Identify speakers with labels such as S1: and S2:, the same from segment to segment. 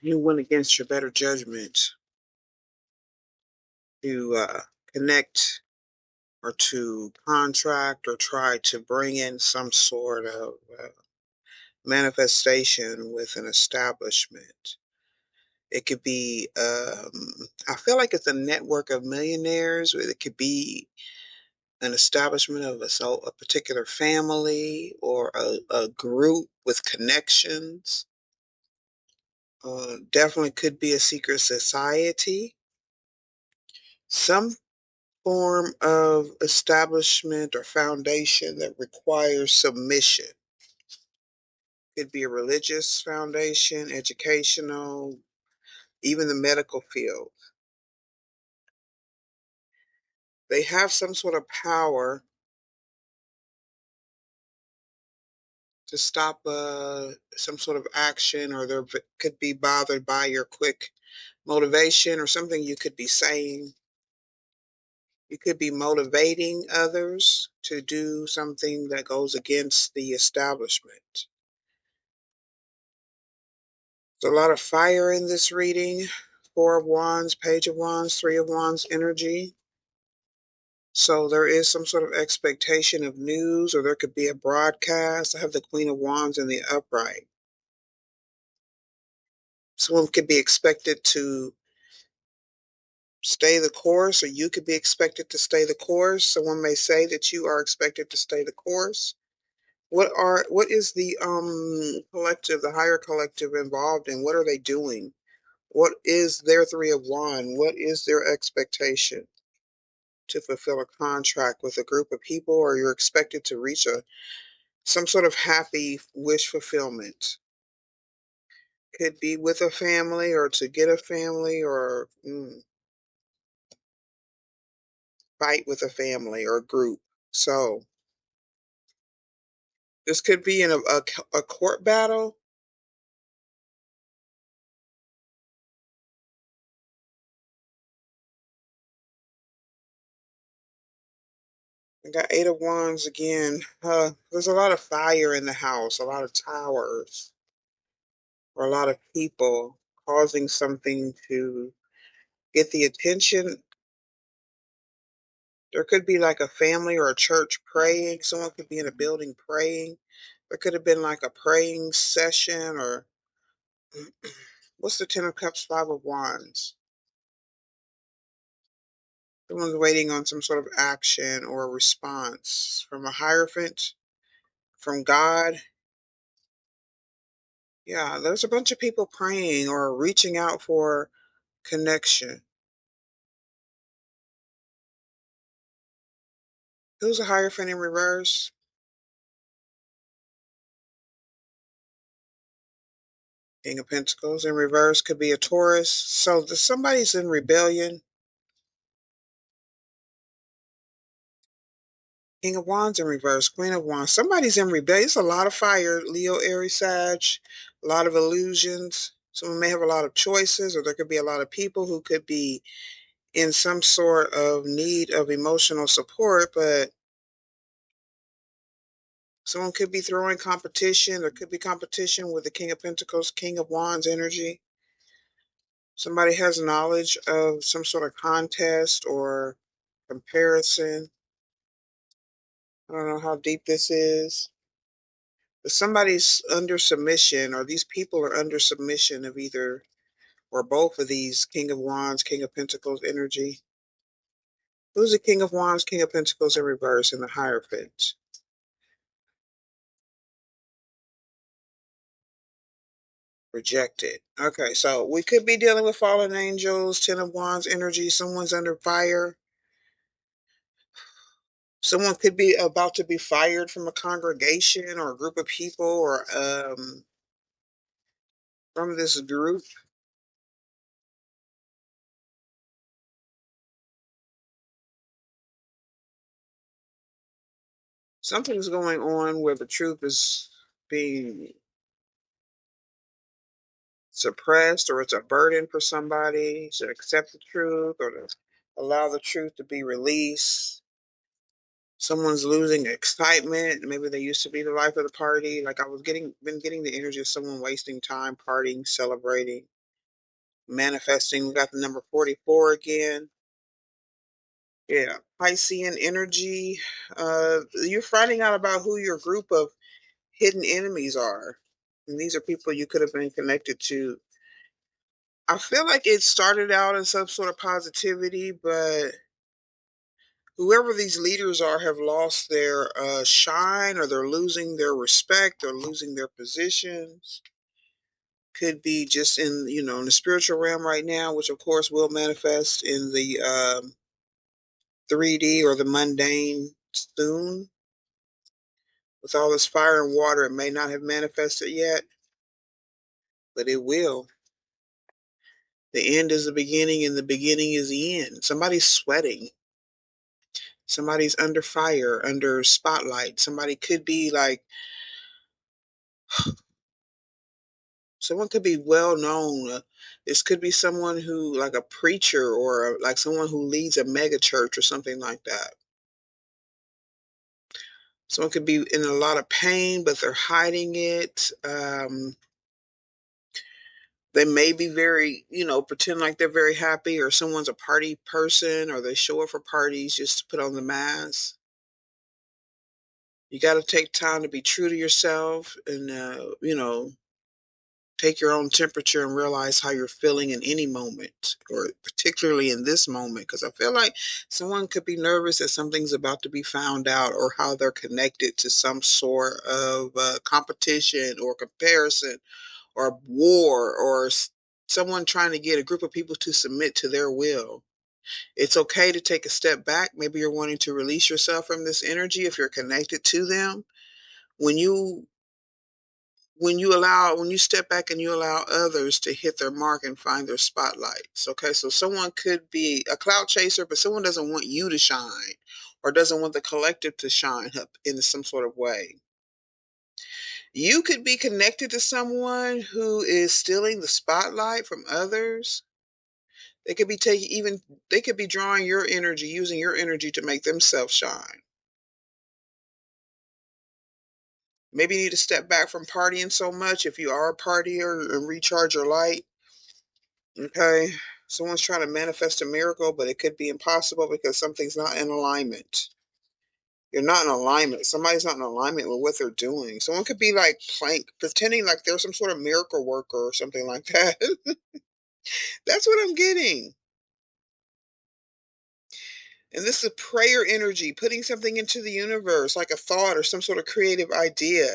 S1: You went against your better judgment to connect or to contract or try to bring in some sort of manifestation with an establishment. It could be, I feel like it's a network of millionaires. It could be an establishment of a particular family or a group with connections. Definitely could be a secret society. Some form of establishment or foundation that requires submission. Could be a religious foundation, educational, even the medical field. They have some sort of power to stop some sort of action, or could be bothered by your quick motivation or something you could be saying. You could be motivating others to do something that goes against the establishment. There's a lot of fire in this reading. Four of Wands, Page of Wands, Three of Wands energy. So there is some sort of expectation of news, or there could be a broadcast. I have the Queen of Wands in the upright. Someone could be expected to stay the course, or you could be expected to stay the course. Someone may say that you are expected to stay the course. What is the collective, the higher collective involved in? What are they doing? What is their Three of Wands? What is their expectation to fulfill a contract with a group of people, or you're expected to reach a some sort of happy wish fulfillment? Could be with a family, or to get a family, or fight with a family or group. So this could be in a court battle. I got Eight of Wands again. There's a lot of fire in the house, a lot of towers, or a lot of people causing something to get the attention. There could be like a family or a church praying. Someone could be in a building praying. There could have been like a praying session, or what's the Ten of Cups, Five of Wands? Someone's waiting on some sort of action or a response from a hierophant, from God. Yeah, there's a bunch of people praying or reaching out for connection. Who's a hierophant in reverse? King of Pentacles in reverse could be a Taurus. So somebody's in rebellion. King of Wands in reverse, Queen of Wands. Somebody's in rebellion. It's a lot of fire. Leo, Aries, Sag, a lot of illusions. Someone may have a lot of choices, or there could be a lot of people who could be in some sort of need of emotional support, but someone could be throwing competition. There could be competition with the King of Pentacles, King of Wands energy. Somebody has knowledge of some sort of contest or comparison. I don't know how deep this is. But somebody's under submission, or these people are under submission of either or both of these King of Wands, King of Pentacles energy. Who's the King of Wands, King of Pentacles in reverse in the Hierophant? Rejected. Okay, so we could be dealing with fallen angels, Ten of Wands energy. Someone's under fire. Someone could be about to be fired from a congregation or a group of people, or from this group. Something's going on where the truth is being suppressed, or it's a burden for somebody to accept the truth or to allow the truth to be released. Someone's losing excitement. Maybe they used to be the life of the party. Like I was been getting the energy of someone wasting time partying, celebrating, manifesting. We got the number 44 again. Yeah. Piscean energy. You're finding out about who your group of hidden enemies are. And these are people you could have been connected to. I feel like it started out in some sort of positivity, but whoever these leaders are have lost their shine, or they're losing their respect, or losing their positions. Could be just in, in the spiritual realm right now, which of course will manifest in the 3D or the mundane soon. With all this fire and water, it may not have manifested yet, but it will. The end is the beginning, and the beginning is the end. Somebody's sweating. Somebody's under fire, under spotlight. Somebody could be like, someone could be well known. This could be someone who, like a preacher, or like someone who leads a mega church or something like that. Someone could be in a lot of pain, but they're hiding it. They may be very, pretend like they're very happy, or someone's a party person, or they show up for parties just to put on the mask. You got to take time to be true to yourself, and, take your own temperature and realize how you're feeling in any moment, or particularly in this moment, because I feel like someone could be nervous that something's about to be found out, or how they're connected to some sort of competition or comparison or war, or someone trying to get a group of people to submit to their will. It's okay to take a step back. Maybe you're wanting to release yourself from this energy if you're connected to them. When you when you step back and you allow others to hit their mark and find their spotlights. Okay, so someone could be a cloud chaser, but someone doesn't want you to shine, or doesn't want the collective to shine up in some sort of way. You could be connected to someone who is stealing the spotlight from others. They could be taking even they could be drawing your energy, using your energy to make themselves shine. Maybe you need to step back from partying so much if you are a partier, and recharge your light. Okay. Someone's trying to manifest a miracle, but it could be impossible because something's not in alignment. You're not in alignment. Somebody's not in alignment with what they're doing. Someone could be like pretending like they're some sort of miracle worker or something like that. That's what I'm getting. And this is prayer energy, putting something into the universe, like a thought or some sort of creative idea.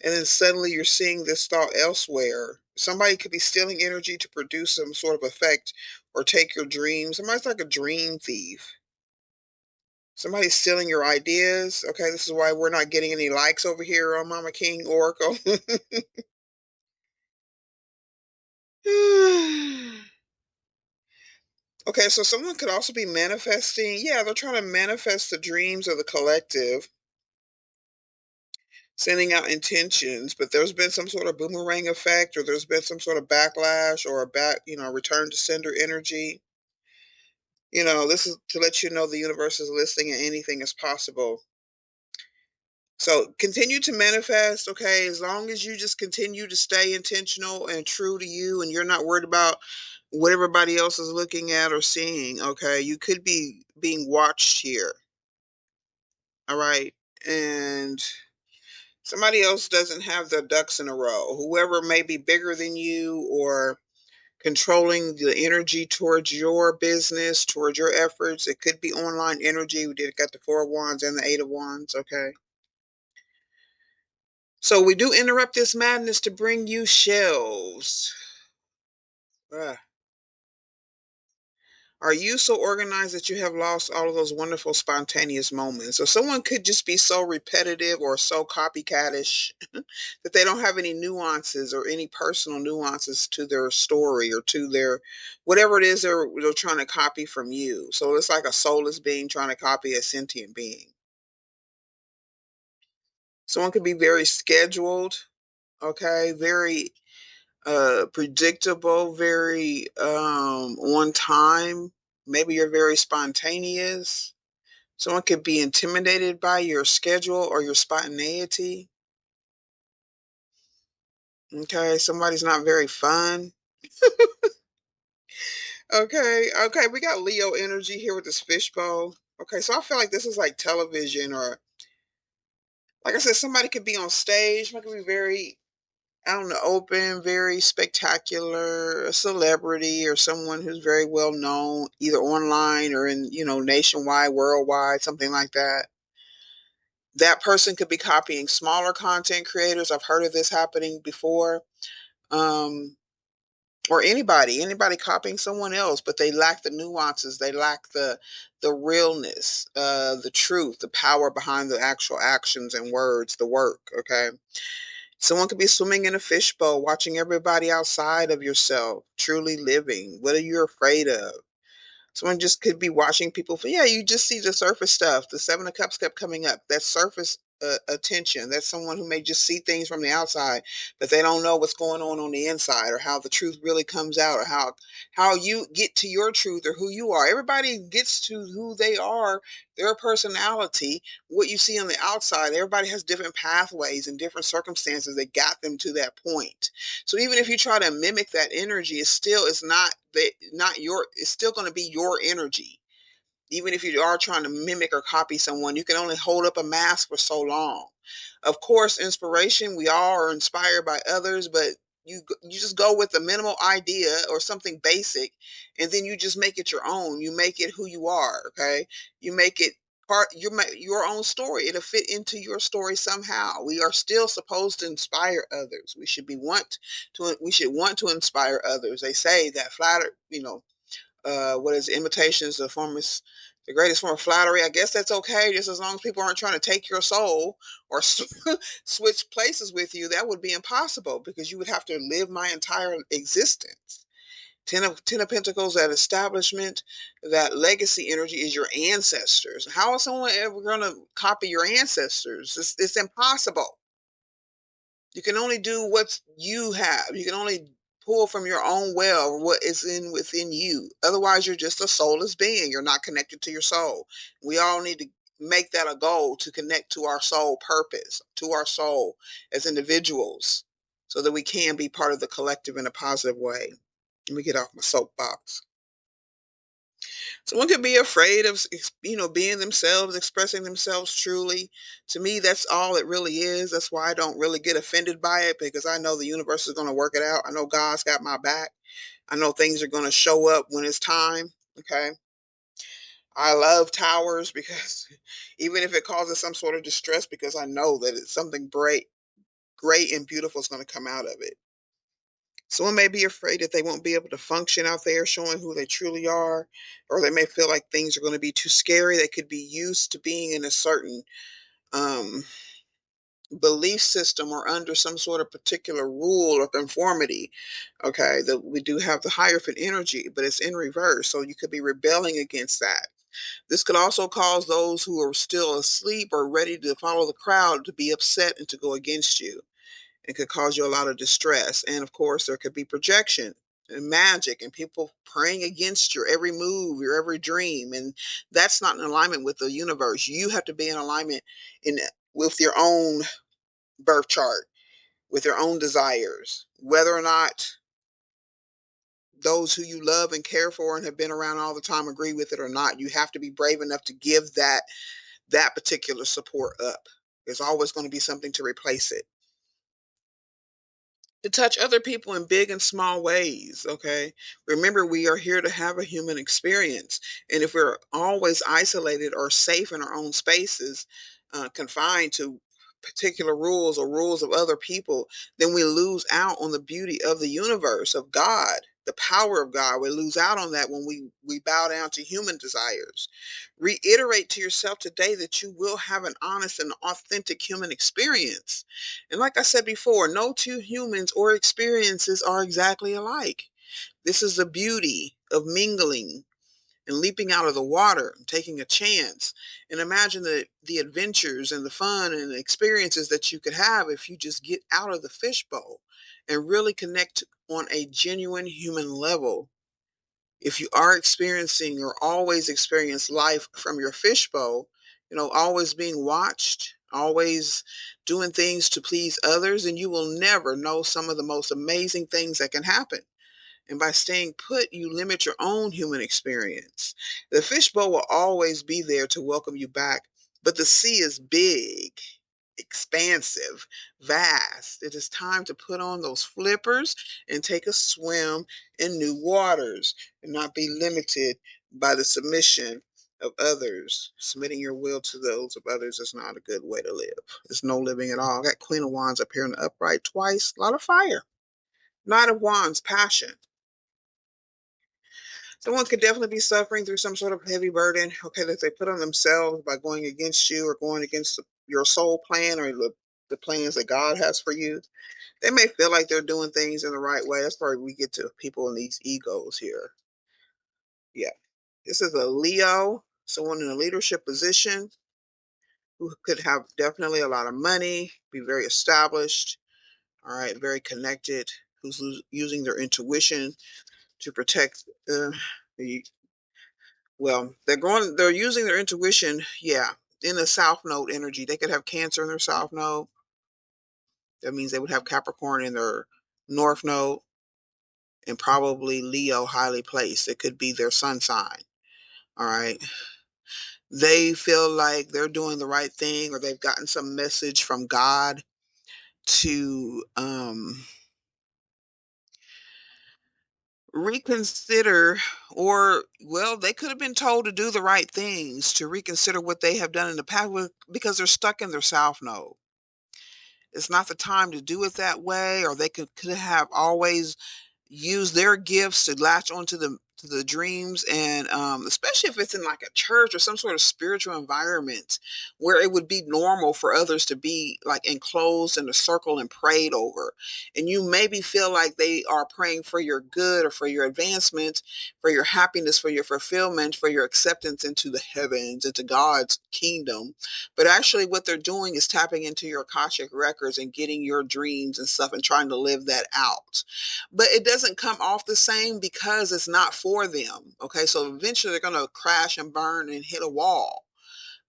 S1: And then suddenly you're seeing this thought elsewhere. Somebody could be stealing energy to produce some sort of effect, or take your dreams. Somebody's like a dream thief. Somebody's stealing your ideas. Okay, this is why we're not getting any likes over here on Mama King Oracle. Okay, so someone could also be manifesting. Yeah, they're trying to manifest the dreams of the collective, sending out intentions, but there's been some sort of boomerang effect, or there's been some sort of backlash, or a return to sender energy. This is to let you know the universe is listening, and anything is possible. So continue to manifest, okay? As long as you just continue to stay intentional and true to you, and you're not worried about what everybody else is looking at or seeing, okay? You could be being watched here, all right? And somebody else doesn't have their ducks in a row. Whoever may be bigger than you, or controlling the energy towards your business, towards your efforts. It could be online energy. We did got the Four of Wands and the Eight of Wands, okay? So we do interrupt this madness to bring you shelves. Ah. Are you so organized that you have lost all of those wonderful spontaneous moments? Or someone could just be so repetitive or so copycatish that they don't have any nuances, or any personal nuances to their story, or to their whatever it is they're trying to copy from you. So it's like a soulless being trying to copy a sentient being. Someone could be very scheduled, okay, very predictable, very on time. Maybe you're very spontaneous. Someone could be intimidated by your schedule or your spontaneity. Okay, somebody's not very fun. Okay, okay, we got Leo energy here with this fishbowl. Okay, so I feel like this is like television, or like I said, somebody could be on stage, somebody could be very out in the open, very spectacular, a celebrity or someone who's very well known, either online or in, nationwide, worldwide, something like that. That person could be copying smaller content creators. I've heard of this happening before. Um, or anybody copying someone else, but they lack the nuances, they lack the realness, the truth, the power behind the actual actions and words, the work. Okay, someone could be swimming in a fishbowl, watching everybody outside of yourself, truly living. What are you afraid of? Someone just could be watching people for, yeah, you just see the surface stuff. The Seven of Cups kept coming up. That surface attention. That's someone who may just see things from the outside, but they don't know what's going on the inside, or how the truth really comes out, or how you get to your truth, or who you are. Everybody gets to who they are, their personality, what you see on the outside. Everybody has different pathways and different circumstances that got them to that point. So even if you try to mimic that energy, it's not your, it's still going to be your energy. Even if you are trying to mimic or copy someone, you can only hold up a mask for so long. Of course, inspiration, we all are inspired by others, but you just go with a minimal idea or something basic, and then you just make it your own. You make it who you are, okay? You make it your own story. It'll fit into your story somehow. We are still supposed to inspire others. We should want to inspire others. They say that what is imitation is the greatest form of flattery. I guess that's okay, just as long as people aren't trying to take your soul or switch places with you. That would be impossible, because you would have to live my entire existence. Ten of Pentacles, that establishment, that legacy energy is your ancestors. How is someone ever going to copy your ancestors? It's impossible. You can only do what you have. You can only pull from your own well what is within you. Otherwise, you're just a soulless being. You're not connected to your soul. We all need to make that a goal, to connect to our soul purpose, to our soul as individuals, so that we can be part of the collective in a positive way. Let me get off my soapbox. Someone could be afraid of, being themselves, expressing themselves truly. To me, that's all it really is. That's why I don't really get offended by it, because I know the universe is going to work it out. I know God's got my back. I know things are going to show up when it's time. Okay. I love towers because even if it causes some sort of distress, because I know that it's something great and beautiful is going to come out of it. Someone may be afraid that they won't be able to function out there showing who they truly are, or they may feel like things are going to be too scary. They could be used to being in a certain um, belief system, or under some sort of particular rule or conformity. Okay, that we do have the Hierophant energy, but it's in reverse. So you could be rebelling against that. This could also cause those who are still asleep or ready to follow the crowd to be upset and to go against you. It could cause you a lot of distress. And of course, there could be projection and magic and people praying against your every move, your every dream. And that's not in alignment with the universe. You have to be in alignment in with your own birth chart, with your own desires, whether or not those who you love and care for and have been around all the time agree with it or not. You have to be brave enough to give that particular support up. There's always going to be something to replace it. To touch other people in big and small ways. Okay. Remember, we are here to have a human experience. And if we're always isolated or safe in our own spaces, confined to particular rules or rules of other people, then we lose out on the beauty of the universe, of God, the power of God. We lose out on that when we bow down to human desires. Reiterate to yourself today that you will have an honest and authentic human experience. And like I said before, no two humans or experiences are exactly alike. This is the beauty of mingling and leaping out of the water and taking a chance. And imagine the adventures and the fun and the experiences that you could have if you just get out of the fishbowl and really connect on a genuine human level. If you are experiencing or always experience life from your fishbowl, always being watched, always doing things to please others, and you will never know some of the most amazing things that can happen. And by staying put, you limit your own human experience. The fishbowl will always be there to welcome you back, but the sea is big, expansive, vast. It is time to put on those flippers and take a swim in new waters and not be limited by the submission of others. Submitting your will to those of others is not a good way to live. It's no living at all. I got Queen of Wands up here in the upright twice. A lot of fire. Knight of Wands, passion. Someone could definitely be suffering through some sort of heavy burden, okay, that they put on themselves by going against you or going against your soul plan or the plans that God has for you. They may feel like they're doing things in the right way. That's where we get to people in these egos here. Yeah. This is a Leo, someone in a leadership position who could have definitely a lot of money, be very established, all right, very connected, who's using their intuition to protect the they're using their intuition, yeah, in the South Node energy. They could have Cancer in their South Node. That means they would have Capricorn in their North Node and probably Leo highly placed. It could be their sun sign. All right. They feel like they're doing the right thing or they've gotten some message from God to reconsider, or well, they could have been told to do the right things, to reconsider what they have done in the past because they're stuck in their South Node. It's not the time to do it that way, or they could have always used their gifts to latch onto the dreams, and especially if it's in like a church or some sort of spiritual environment where it would be normal for others to be like enclosed in a circle and prayed over, and you maybe feel like they are praying for your good or for your advancement, for your happiness, for your fulfillment, for your acceptance into the heavens, into God's kingdom, but actually what they're doing is tapping into your Akashic records and getting your dreams and stuff and trying to live that out, but it doesn't come off the same because it's not for them. Okay, so eventually they're going to crash and burn and hit a wall.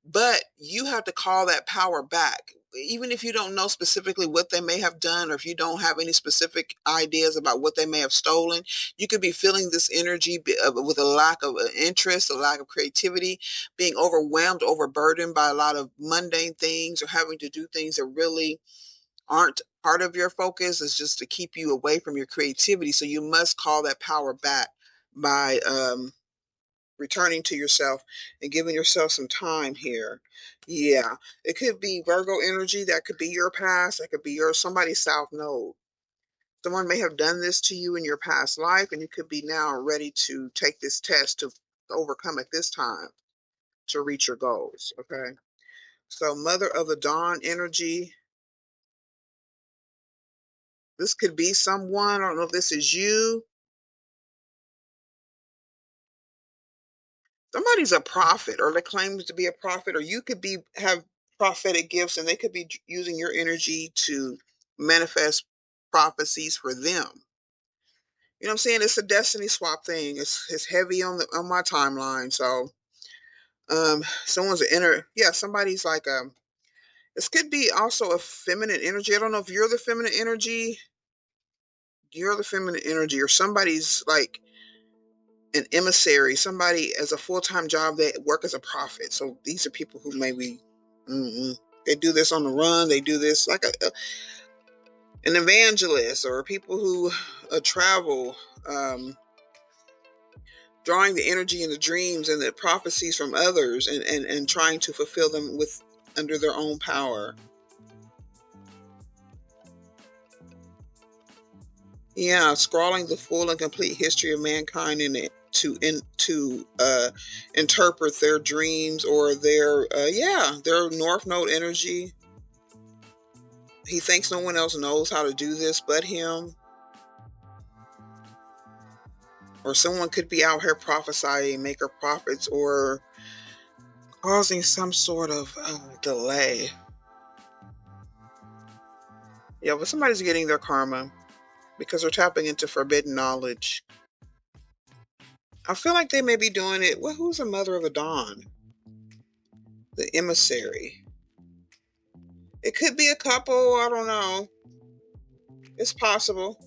S1: But you have to call that power back. Even if you don't know specifically what they may have done, or if you don't have any specific ideas about what they may have stolen, you could be feeling this energy with a lack of interest, a lack of creativity, being overwhelmed, overburdened by a lot of mundane things, or having to do things that really aren't part of your focus. Is just to keep you away from your creativity. So you must call that power back by returning to yourself and giving yourself some time here. Yeah, it could be Virgo energy. That could be your past. That could be your somebody's South Node. Someone may have done this to you in your past life, and you could be now ready to take this test to overcome at this time to reach your goals. Okay. So Mother of the Dawn energy. This could be someone. I don't know if this is you. Somebody's a prophet, or they claim to be a prophet, or you could be have prophetic gifts, and they could be using your energy to manifest prophecies for them. You know what I'm saying? It's a destiny swap thing. It's heavy on my timeline. So someone's an inner, yeah, somebody's like this could be also a feminine energy. I don't know if you're the feminine energy. You're the feminine energy, or somebody's like an emissary, somebody as a full-time job that work as a prophet. So these are people who maybe they do this on the run. They do this like an evangelist, or people who travel, drawing the energy and the dreams and the prophecies from others, and trying to fulfill them with under their own power. Yeah, scrawling the full and complete history of mankind in it to interpret their dreams or their North Node energy. He thinks no one else knows how to do this but him. Or someone could be out here prophesying, maker prophets, or causing some sort of delay. Yeah, but somebody's getting their karma because they're tapping into forbidden knowledge. I feel like they may be doing it. Well, who's the mother of the dawn? The emissary. It could be a couple. I don't know. It's possible.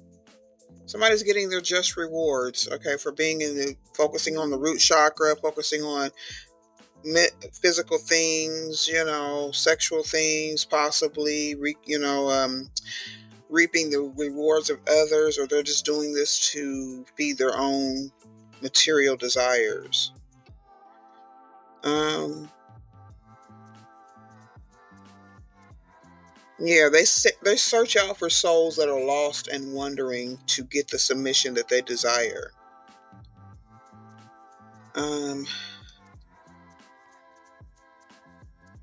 S1: Somebody's getting their just rewards, okay, for being in the focusing on the root chakra, focusing on physical things, sexual things, possibly, reaping the rewards of others, or they're just doing this to feed their own material desires. Yeah, they search out for souls that are lost and wandering to get the submission that they desire. Um,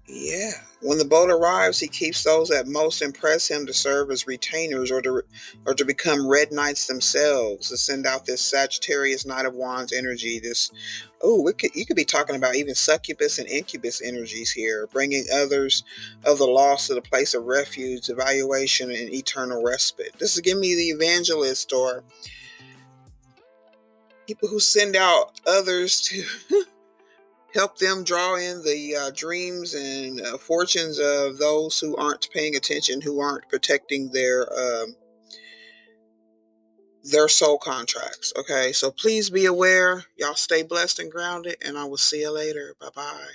S1: yeah. When the boat arrives, he keeps those that most impress him to serve as retainers, or to become red knights themselves, to send out this Sagittarius Knight of Wands energy. You could be talking about even succubus and incubus energies here, bringing others of the lost to the place of refuge, evaluation, and eternal respite. This is giving me the evangelist, or people who send out others to help them draw in the dreams and fortunes of those who aren't paying attention, who aren't protecting their soul contracts. Okay, so please be aware. Y'all stay blessed and grounded, and I will see you later. Bye bye.